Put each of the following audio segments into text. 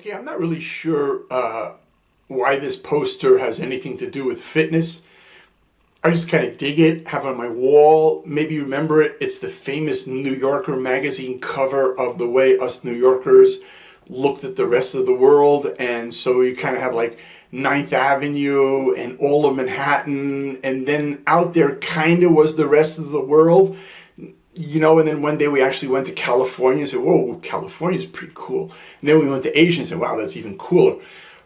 Okay, I'm not really sure why this poster has anything to do with fitness. I just kind of dig it, have it on my wall. Maybe you remember it. It's the famous New Yorker magazine cover of the way us New Yorkers looked at the rest of the world. And so you kind of have like 9th Avenue and all of Manhattan. And then out there kind of was the rest of the world. You know, and then one day we actually went to California and said, whoa, California's pretty cool. And then we went to Asia and said, wow, that's even cooler.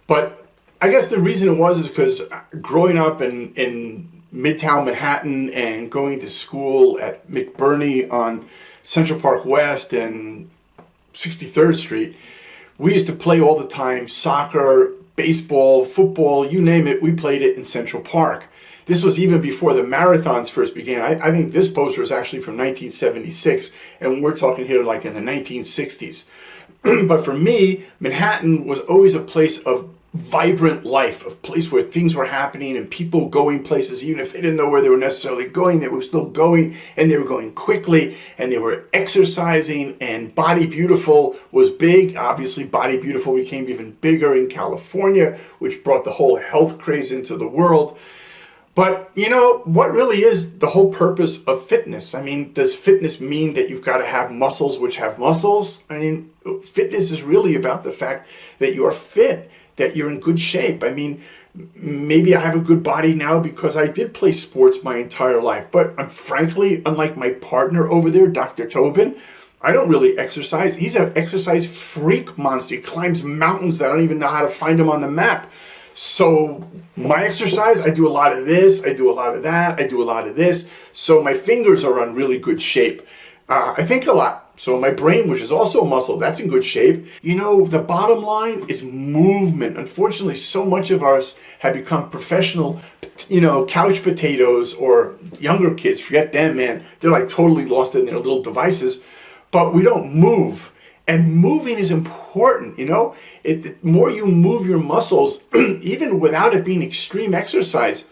But I guess the reason it was is because growing up in Midtown Manhattan and going to school at McBurney on Central Park West and 63rd Street, we used to play all the time, soccer, baseball, football, you name it, we played it in Central Park. This was even before the marathons first began. I think this poster is actually from 1976, and we're talking here like in the 1960s. But for me, Manhattan was always a place of vibrant life, a place where things were happening and people going places, even if they didn't know where they were necessarily going, they were still going, and they were going quickly, and they were exercising, and Body Beautiful was big. Obviously, Body Beautiful became even bigger in California, which brought the whole health craze into the world. But, you know, what really is the whole purpose of fitness? I mean, does fitness mean that you've got to have muscles which have muscles? I mean, fitness is really about the fact that you are fit, that you're in good shape. I mean, maybe I have a good body now because I did play sports my entire life. But frankly, unlike my partner over there, Dr. Tobin, I don't really exercise. He's an exercise freak monster. He climbs mountains that I don't even know how to find him on the map. So my exercise, I do a lot of this, I do a lot of that, I do a lot of this. So my fingers are on really good shape. I think a lot. So my brain, which is also a muscle, that's in good shape. You know, the bottom line is movement. Unfortunately, so much of us have become professional, you know, couch potatoes, or younger kids, forget them, man. They're like totally lost in their little devices, but we don't move. And moving is important, you know. The more you move your muscles, even without it being extreme exercise,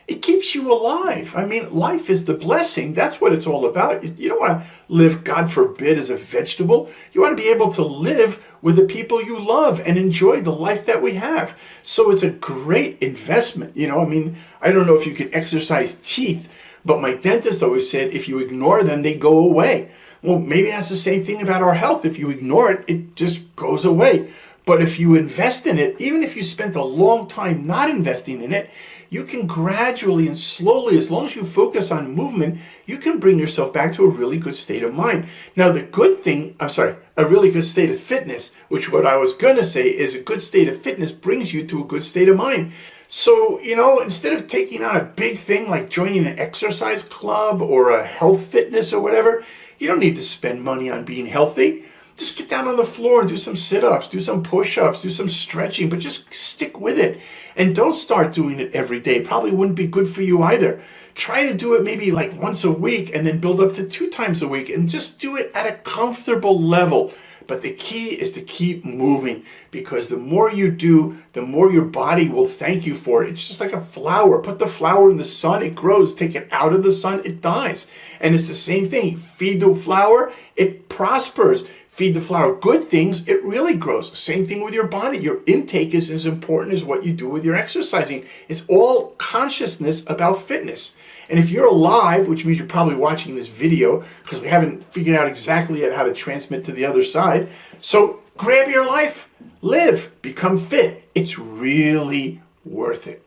it keeps you alive. I mean, life is the blessing. That's what it's all about. You don't want to live, God forbid, as a vegetable. You want to be able to live with the people you love and enjoy the life that we have. So it's a great investment. You know, I mean, I don't know if you can exercise teeth, but my dentist always said if you ignore them, they go away. Well, maybe that's the same thing about our health. If you ignore it, it just goes away. But if you invest in it, even if you spent a long time not investing in it, you can gradually and slowly, as long as you focus on movement, you can bring yourself back to a really good state of mind. Now, the good thing, a really good state of fitness, which what I was going to say is a good state of fitness brings you to a good state of mind. So, you know, instead of taking on a big thing like joining an exercise club or a health fitness or whatever, you don't need to spend money on being healthy. Just get down on the floor and do some sit-ups, do some push-ups, do some stretching, but just stick with it. And don't start doing it every day. Probably wouldn't be good for you either. Try to do it maybe like once a week and then build up to 2 times a week and just do it at a comfortable level. But the key is to keep moving, because the more you do, the more your body will thank you for it. It's just like a flower. Put the flower in the sun, it grows. Take it out of the sun, it dies. And it's the same thing. Feed the flower, it prospers. Feed the flower good things, it really grows. Same thing with your body. Your intake is as important as what you do with your exercising. It's all consciousness about fitness. And if you're alive, which means you're probably watching this video, because we haven't figured out exactly yet how to transmit to the other side. So grab your life, live, become fit. It's really worth it.